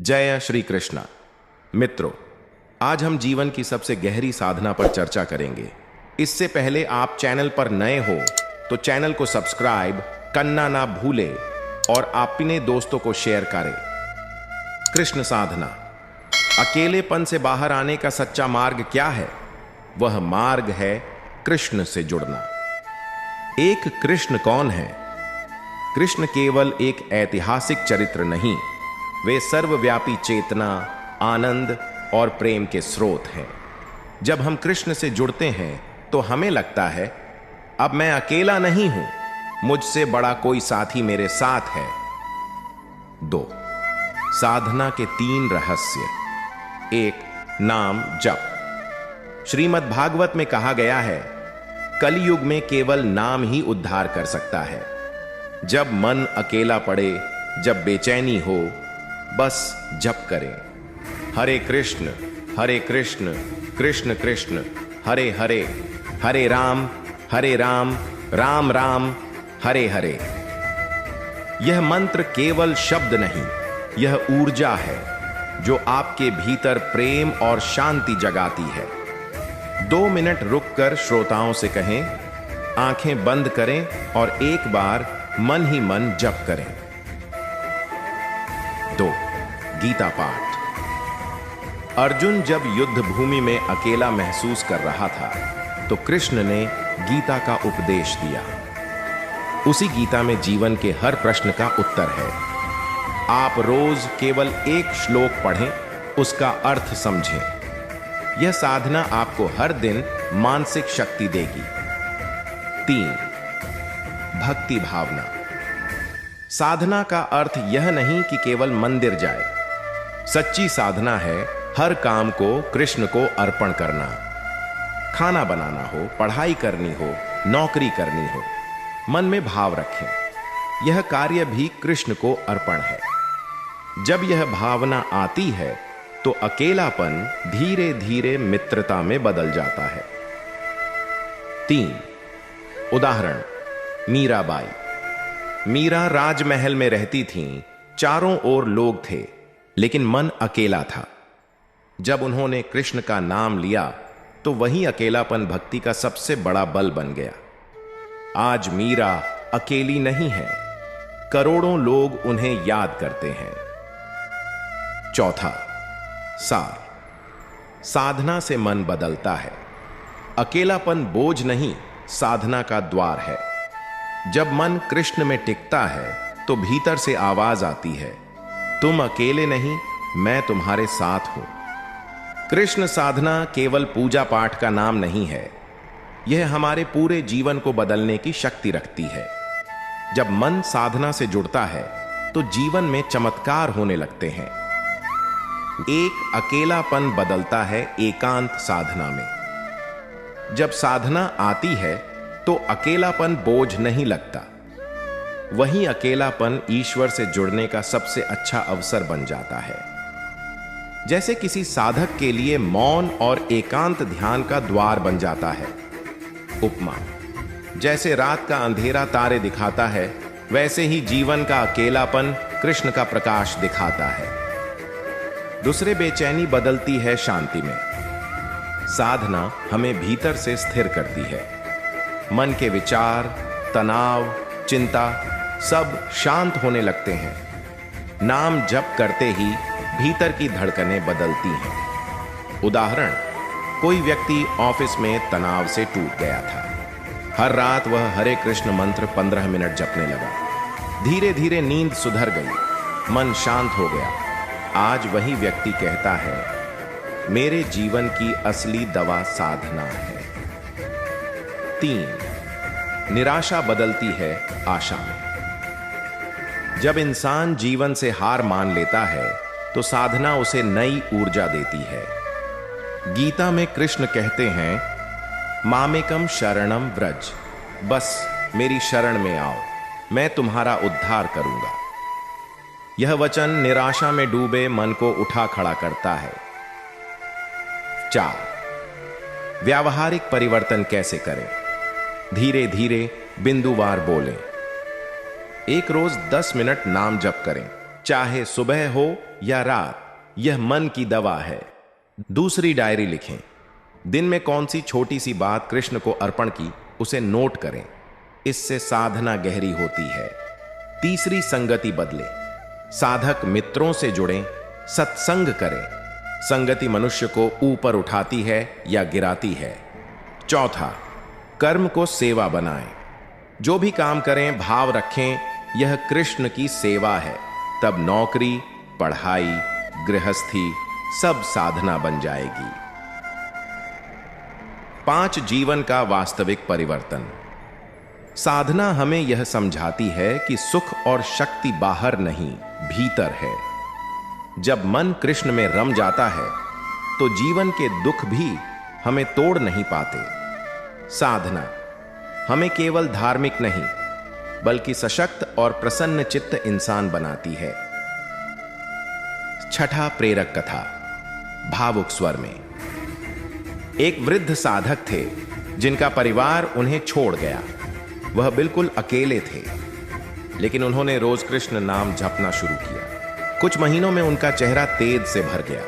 जय श्री कृष्णा। मित्रों, आज हम जीवन की सबसे गहरी साधना पर चर्चा करेंगे। इससे पहले आप चैनल पर नए हो तो चैनल को सब्सक्राइब करना ना भूले और अपने दोस्तों को शेयर करें। कृष्ण साधना। अकेलेपन से बाहर आने का सच्चा मार्ग क्या है? वह मार्ग है कृष्ण से जुड़ना। एक कृष्ण कौन है? कृष्ण केवल एक ऐतिहासिक चरित्र नहीं, वे सर्वव्यापी चेतना, आनंद और प्रेम के स्रोत हैं। जब हम कृष्ण से जुड़ते हैं तो हमें लगता है अब मैं अकेला नहीं हूं, मुझसे बड़ा कोई साथी मेरे साथ है। 2. साधना के 3 रहस्य। 1. नाम जप। श्रीमद् भागवत में कहा गया है, कलयुग में केवल नाम ही उद्धार कर सकता है। जब मन अकेला पड़े, जब बेचैनी हो, बस जप करें, हरे कृष्ण कृष्ण कृष्ण हरे हरे, हरे राम राम राम हरे हरे। यह मंत्र केवल शब्द नहीं, यह ऊर्जा है जो आपके भीतर प्रेम और शांति जगाती है। 2 मिनट रुककर श्रोताओं से कहें, आंखें बंद करें और एक बार मन ही मन जप करें। 2. गीता पाठ। अर्जुन जब युद्ध भूमि में अकेला महसूस कर रहा था तो कृष्ण ने गीता का उपदेश दिया। उसी गीता में जीवन के हर प्रश्न का उत्तर है। आप रोज केवल एक श्लोक पढ़ें, उसका अर्थ समझें। यह साधना आपको हर दिन मानसिक शक्ति देगी। 3. भक्ति भावना। साधना का अर्थ यह नहीं कि केवल मंदिर जाए। सच्ची साधना है हर काम को कृष्ण को अर्पण करना। खाना बनाना हो, पढ़ाई करनी हो, नौकरी करनी हो, मन में भाव रखें, यह कार्य भी कृष्ण को अर्पण है। जब यह भावना आती है तो अकेलापन धीरे धीरे मित्रता में बदल जाता है। 3. उदाहरण। मीराबाई। मीरा राजमहल में रहती थीं, चारों ओर लोग थे, लेकिन मन अकेला था। जब उन्होंने कृष्ण का नाम लिया तो वही अकेलापन भक्ति का सबसे बड़ा बल बन गया। आज मीरा अकेली नहीं है, करोड़ों लोग उन्हें याद करते हैं। 4. सार। साधना से मन बदलता है। अकेलापन बोझ नहीं, साधना का द्वार है। जब मन कृष्ण में टिकता है तो भीतर से आवाज आती है, तुम अकेले नहीं, मैं तुम्हारे साथ हूं। कृष्ण साधना केवल पूजा पाठ का नाम नहीं है, यह हमारे पूरे जीवन को बदलने की शक्ति रखती है। जब मन साधना से जुड़ता है तो जीवन में चमत्कार होने लगते हैं। एक अकेलापन बदलता है एकांत साधना में। जब साधना आती है तो अकेलापन बोझ नहीं लगता, वही अकेलापन ईश्वर से जुड़ने का सबसे अच्छा अवसर बन जाता है। जैसे किसी साधक के लिए मौन और एकांत ध्यान का द्वार बन जाता है। उपमा। जैसे रात का अंधेरा तारे दिखाता है, वैसे ही जीवन का अकेलापन कृष्ण का प्रकाश दिखाता है। दूसरे बेचैनी बदलती है शांति में। साधना हमें भीतर से स्थिर करती है। मन के विचार, तनाव, चिंता सब शांत होने लगते हैं। नाम जप करते ही भीतर की धड़कनें बदलती हैं। उदाहरण। कोई व्यक्ति ऑफिस में तनाव से टूट गया था। हर रात वह हरे कृष्ण मंत्र 15 मिनट जपने लगा। धीरे धीरे नींद सुधर गई, मन शांत हो गया। आज वही व्यक्ति कहता है, मेरे जीवन की असली दवा साधना है। 3. निराशा बदलती है आशा में। जब इंसान जीवन से हार मान लेता है तो साधना उसे नई ऊर्जा देती है। गीता में कृष्ण कहते हैं, मामेकम शरणम व्रज, बस मेरी शरण में आओ, मैं तुम्हारा उद्धार करूंगा। यह वचन निराशा में डूबे मन को उठा खड़ा करता है। 4. व्यावहारिक परिवर्तन कैसे करें? धीरे धीरे बिंदुवार बोलें। एक रोज 10 मिनट नाम जप करें, चाहे सुबह हो या रात, यह मन की दवा है। दूसरी डायरी लिखें। दिन में कौन सी छोटी सी बात कृष्ण को अर्पण की, उसे नोट करें। इससे साधना गहरी होती है। तीसरी, संगति बदले। साधक मित्रों से जुड़ें, सत्संग करें। संगति मनुष्य को ऊपर उठाती है या गिराती है। चौथा, कर्म को सेवा बनाएं। जो भी काम करें भाव रखें, यह कृष्ण की सेवा है। तब नौकरी, पढ़ाई, गृहस्थी सब साधना बन जाएगी। 5, जीवन का वास्तविक परिवर्तन। साधना हमें यह समझाती है कि सुख और शक्ति बाहर नहीं, भीतर है। जब मन कृष्ण में रम जाता है तो जीवन के दुख भी हमें तोड़ नहीं पाते। साधना हमें केवल धार्मिक नहीं बल्कि सशक्त और प्रसन्न चित्त इंसान बनाती है। छठा, प्रेरक कथा, भावुक स्वर में। एक वृद्ध साधक थे जिनका परिवार उन्हें छोड़ गया। वह बिल्कुल अकेले थे, लेकिन उन्होंने रोज कृष्ण नाम जपना शुरू किया। कुछ महीनों में उनका चेहरा तेज से भर गया।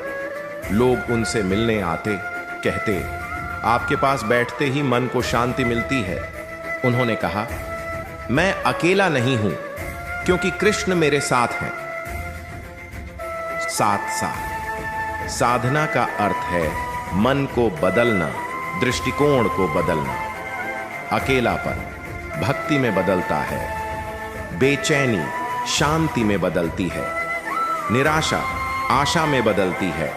लोग उनसे मिलने आते, कहते, आपके पास बैठते ही मन को शांति मिलती है। उन्होंने कहा, मैं अकेला नहीं हूं क्योंकि कृष्ण मेरे साथ हैं। साथ साधना का अर्थ है मन को बदलना, दृष्टिकोण को बदलना। अकेलापन भक्ति में बदलता है, बेचैनी शांति में बदलती है, निराशा आशा में बदलती है।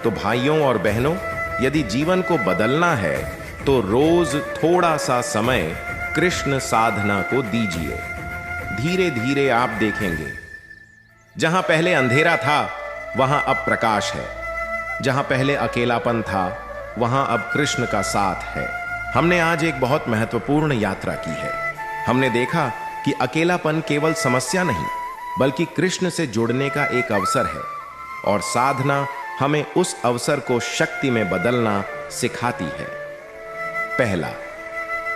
तो भाइयों और बहनों, यदि जीवन को बदलना है तो रोज थोड़ा सा समय कृष्ण साधना को दीजिए। धीरे धीरे आप देखेंगे, जहां पहले अंधेरा था वहां अब प्रकाश है। जहां पहले अकेलापन था वहां अब कृष्ण का साथ है। हमने आज एक बहुत महत्वपूर्ण यात्रा की है। हमने देखा कि अकेलापन केवल समस्या नहीं बल्कि कृष्ण से जुड़ने का एक अवसर है, और साधना हमें उस अवसर को शक्ति में बदलना सिखाती है। पहला,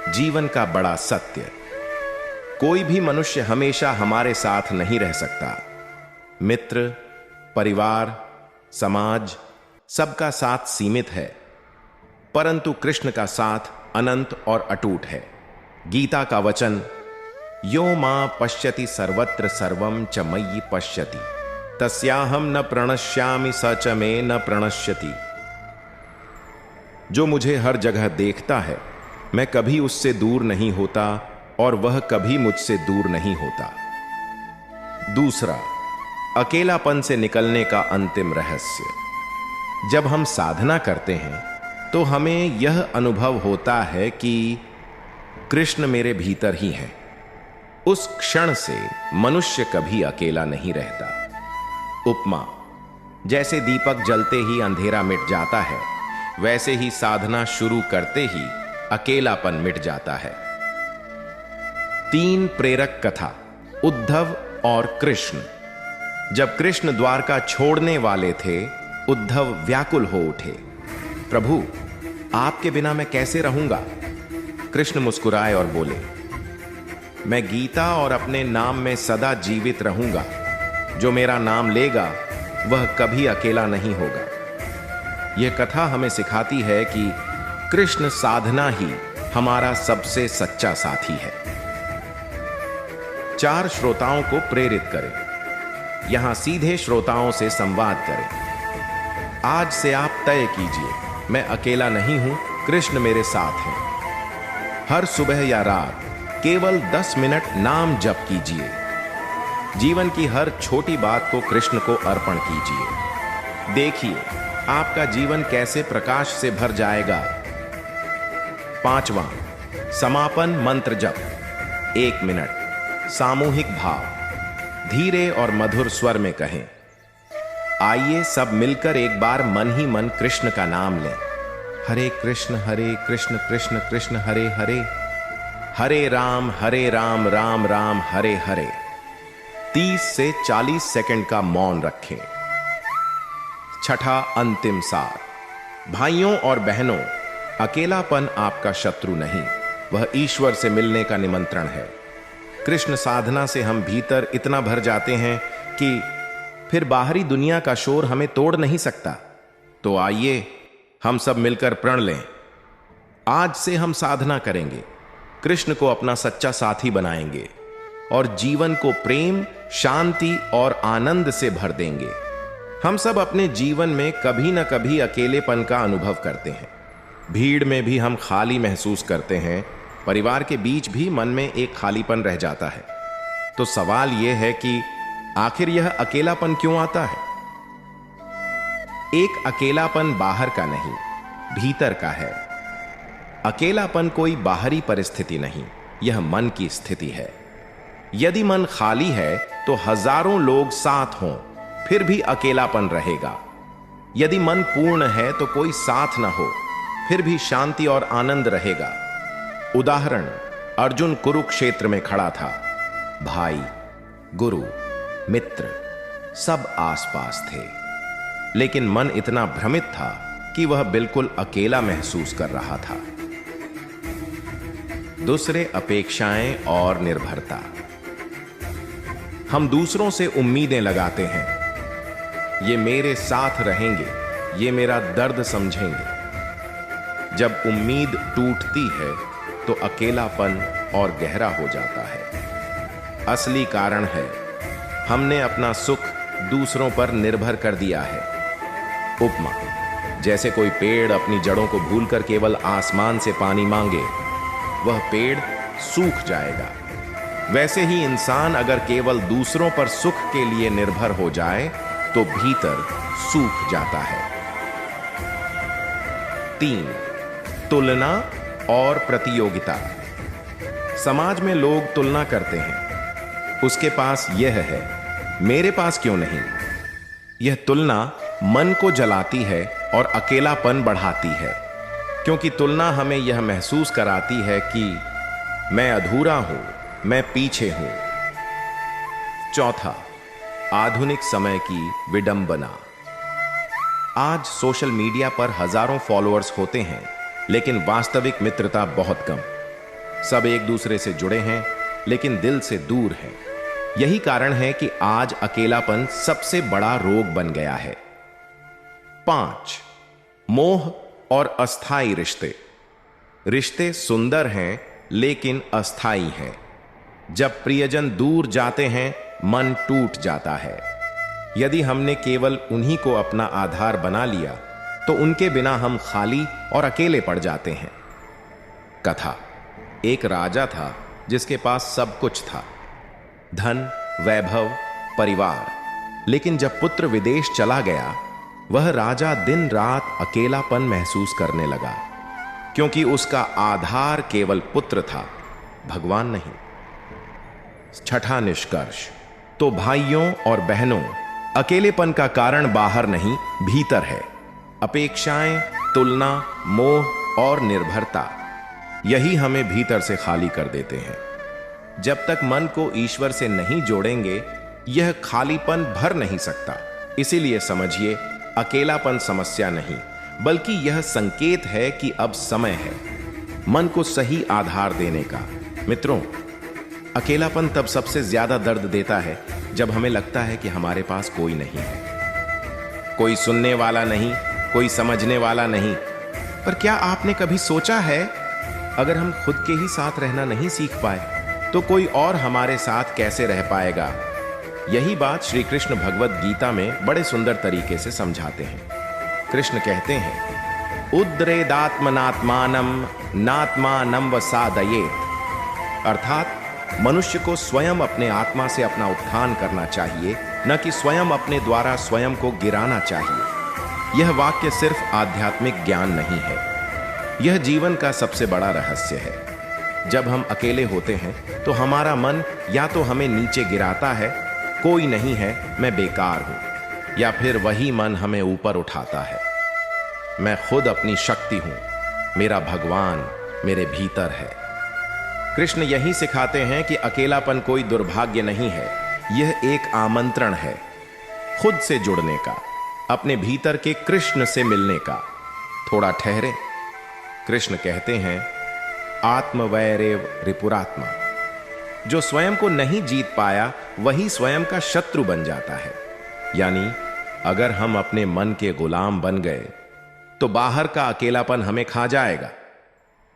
जीवन का बड़ा सत्य। कोई भी मनुष्य हमेशा हमारे साथ नहीं रह सकता। मित्र, परिवार, समाज, सबका साथ सीमित है, परंतु कृष्ण का साथ अनंत और अटूट है। गीता का वचन, यो मां पश्यति सर्वत्र सर्वं च मयि पश्यति तस्याहम न प्रणश्यामि स च मे न प्रणश्यति। जो मुझे हर जगह देखता है, मैं कभी उससे दूर नहीं होता और वह कभी मुझसे दूर नहीं होता। दूसरा, अकेलापन से निकलने का अंतिम रहस्य। जब हम साधना करते हैं तो हमें यह अनुभव होता है कि कृष्ण मेरे भीतर ही है। उस क्षण से मनुष्य कभी अकेला नहीं रहता। उपमा, जैसे दीपक जलते ही अंधेरा मिट जाता है, वैसे ही साधना शुरू करते ही अकेलापन मिट जाता है। 3, प्रेरक कथा, उद्धव और कृष्ण। जब कृष्ण द्वारका छोड़ने वाले थे, उद्धव व्याकुल हो उठे। प्रभु, आपके बिना मैं कैसे रहूंगा? कृष्ण मुस्कुराए और बोले, मैं गीता और अपने नाम में सदा जीवित रहूंगा। जो मेरा नाम लेगा वह कभी अकेला नहीं होगा। यह कथा हमें सिखाती है कि कृष्ण साधना ही हमारा सबसे सच्चा साथी है। 4, श्रोताओं को प्रेरित करें। यहां सीधे श्रोताओं से संवाद करें। आज से आप तय कीजिए, मैं अकेला नहीं हूं, कृष्ण मेरे साथ हैं। हर सुबह या रात केवल 10 मिनट नाम जप कीजिए। जीवन की हर छोटी बात को कृष्ण को अर्पण कीजिए। देखिए आपका जीवन कैसे प्रकाश से भर जाएगा। 5वां, समापन मंत्र जप। 1 मिनट सामूहिक भाव, धीरे और मधुर स्वर में कहें। आइए सब मिलकर एक बार मन ही मन कृष्ण का नाम लें। हरे कृष्ण कृष्ण कृष्ण हरे हरे, हरे राम राम राम हरे हरे। 30 से 40 सेकंड का मौन रखें। छठा, अंतिम सार। भाइयों और बहनों, अकेलापन आपका शत्रु नहीं, वह ईश्वर से मिलने का निमंत्रण है। कृष्ण साधना से हम भीतर इतना भर जाते हैं कि फिर बाहरी दुनिया का शोर हमें तोड़ नहीं सकता। तो आइए हम सब मिलकर प्रण लें। आज से हम साधना करेंगे, कृष्ण को अपना सच्चा साथी बनाएंगे और जीवन को प्रेम, शांति और आनंद से भर देंगे। हम सब अपने जीवन में कभी न कभी अकेलेपन का अनुभव करते हैं। भीड़ में भी हम खाली महसूस करते हैं, परिवार के बीच भी मन में एक खालीपन रह जाता है। तो सवाल यह है कि आखिर यह अकेलापन क्यों आता है? एक अकेलापन बाहर का नहीं, भीतर का है। अकेलापन कोई बाहरी परिस्थिति नहीं, यह मन की स्थिति है। यदि मन खाली है तो हजारों लोग साथ हों, फिर भी अकेलापन रहेगा। यदि मन पूर्ण है तो कोई साथ न हो, फिर भी शांति और आनंद रहेगा। उदाहरण, अर्जुन कुरुक्षेत्र में खड़ा था। भाई, गुरु, मित्र सब आसपास थे, लेकिन मन इतना भ्रमित था कि वह बिल्कुल अकेला महसूस कर रहा था। दूसरे, अपेक्षाएं और निर्भरता। हम दूसरों से उम्मीदें लगाते हैं, ये मेरे साथ रहेंगे, ये मेरा दर्द समझेंगे। जब उम्मीद टूटती है तो अकेलापन और गहरा हो जाता है। असली कारण है हमने अपना सुख दूसरों पर निर्भर कर दिया है। उपमा, जैसे कोई पेड़ अपनी जड़ों को भूलकर केवल आसमान से पानी मांगे, वह पेड़ सूख जाएगा। वैसे ही इंसान अगर केवल दूसरों पर सुख के लिए निर्भर हो जाए तो भीतर सूख जाता है। 3, तुलना और प्रतियोगिता। समाज में लोग तुलना करते हैं, उसके पास यह है, मेरे पास क्यों नहीं। यह तुलना मन को जलाती है और अकेलापन बढ़ाती है, क्योंकि तुलना हमें यह महसूस कराती है कि मैं अधूरा हूं, मैं पीछे हूं। 4, आधुनिक समय की विडंबना। आज सोशल मीडिया पर हजारों फॉलोअर्स होते हैं, लेकिन वास्तविक मित्रता बहुत कम। सब एक दूसरे से जुड़े हैं, लेकिन दिल से दूर हैं। यही कारण है कि आज अकेलापन सबसे बड़ा रोग बन गया है। 5, मोह और अस्थाई रिश्ते। रिश्ते सुंदर हैं, लेकिन अस्थाई हैं। जब प्रियजन दूर जाते हैं, मन टूट जाता है। यदि हमने केवल उन्हीं को अपना आधार बना लिया तो उनके बिना हम खाली और अकेले पड़ जाते हैं। कथा, एक राजा था जिसके पास सब कुछ था, धन, वैभव, परिवार। लेकिन जब पुत्र विदेश चला गया, वह राजा दिन रात अकेलापन महसूस करने लगा, क्योंकि उसका आधार केवल पुत्र था, भगवान नहीं। 6 निष्कर्ष, तो भाइयों और बहनों, अकेलेपन का कारण बाहर नहीं, भीतर है। अपेक्षाएं, तुलना, मोह और निर्भरता, यही हमें भीतर से खाली कर देते हैं। जब तक मन को ईश्वर से नहीं जोड़ेंगे, यह खालीपन भर नहीं सकता। इसीलिए समझिए, अकेलापन समस्या नहीं, बल्कि यह संकेत है कि अब समय है मन को सही आधार देने का। मित्रों, अकेलापन तब सबसे ज्यादा दर्द देता है जब हमें लगता है कि हमारे पास कोई नहीं है, कोई सुनने वाला नहीं, कोई समझने वाला नहीं। पर क्या आपने कभी सोचा है, अगर हम खुद के ही साथ रहना नहीं सीख पाए तो कोई और हमारे साथ कैसे रह पाएगा? यही बात श्री कृष्ण भगवत गीता में बड़े सुंदर तरीके से समझाते हैं। कृष्ण कहते हैं, उद्रेदात्मनात्मानम नात्मानम वसादयेत। अर्थात मनुष्य को स्वयं अपने आत्मा से अपना उत्थान करना चाहिए, न कि स्वयं अपने द्वारा स्वयं को गिराना चाहिए। यह वाक्य सिर्फ आध्यात्मिक ज्ञान नहीं है, यह जीवन का सबसे बड़ा रहस्य है। जब हम अकेले होते हैं तो हमारा मन या तो हमें नीचे गिराता है, कोई नहीं है, मैं बेकार हूं, या फिर वही मन हमें ऊपर उठाता है, मैं खुद अपनी शक्ति हूं, मेरा भगवान मेरे भीतर है। कृष्ण यही सिखाते हैं कि अकेलापन कोई दुर्भाग्य नहीं है, यह एक आमंत्रण है खुद से जुड़ने का, अपने भीतर के कृष्ण से मिलने का। थोड़ा ठहरे। कृष्ण कहते हैं, आत्मवैरेव रिपुरात्मा। जो स्वयं को नहीं जीत पाया वही स्वयं का शत्रु बन जाता है। यानी अगर हम अपने मन के गुलाम बन गए तो बाहर का अकेलापन हमें खा जाएगा,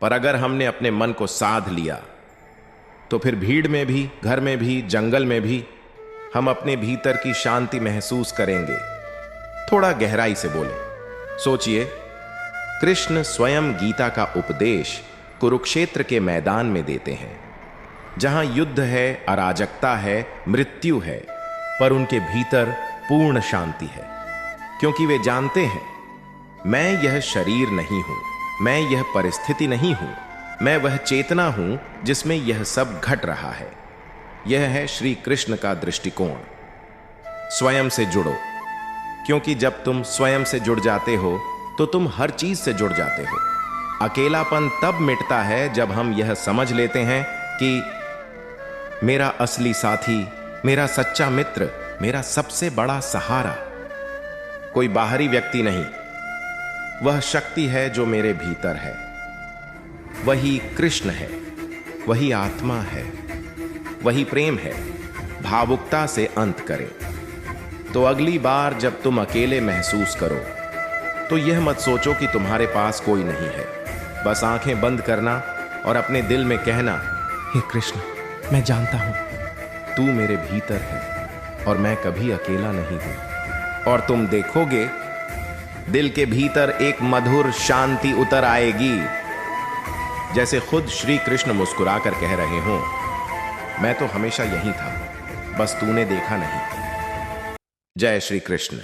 पर अगर हमने अपने मन को साध लिया तो फिर भीड़ में भी, घर में भी, जंगल में भी हम अपने भीतर की शांति महसूस करेंगे। थोड़ा गहराई से बोले, सोचिए, कृष्ण स्वयं गीता का उपदेश कुरुक्षेत्र के मैदान में देते हैं, जहां युद्ध है, अराजकता है, मृत्यु है, पर उनके भीतर पूर्ण शांति है, क्योंकि वे जानते हैं मैं यह शरीर नहीं हूं, मैं यह परिस्थिति नहीं हूं, मैं वह चेतना हूं जिसमें यह सब घट रहा है। यह है श्री कृष्ण का दृष्टिकोण। स्वयं से जुड़ो, क्योंकि जब तुम स्वयं से जुड़ जाते हो तो तुम हर चीज से जुड़ जाते हो। अकेलापन तब मिटता है जब हम यह समझ लेते हैं कि मेरा असली साथी, मेरा सच्चा मित्र, मेरा सबसे बड़ा सहारा कोई बाहरी व्यक्ति नहीं, वह शक्ति है जो मेरे भीतर है। वही कृष्ण है, वही आत्मा है, वही प्रेम है। भावुकता से अंत करें। तो अगली बार जब तुम अकेले महसूस करो तो यह मत सोचो कि तुम्हारे पास कोई नहीं है। बस आंखें बंद करना और अपने दिल में कहना, हे कृष्ण, मैं जानता हूं तू मेरे भीतर है और मैं कभी अकेला नहीं हूं। और तुम देखोगे दिल के भीतर एक मधुर शांति उतर आएगी, जैसे खुद श्री कृष्ण मुस्कुराकर कह रहे हों, मैं तो हमेशा यही था, बस तूने देखा नहीं। जय श्री कृष्ण।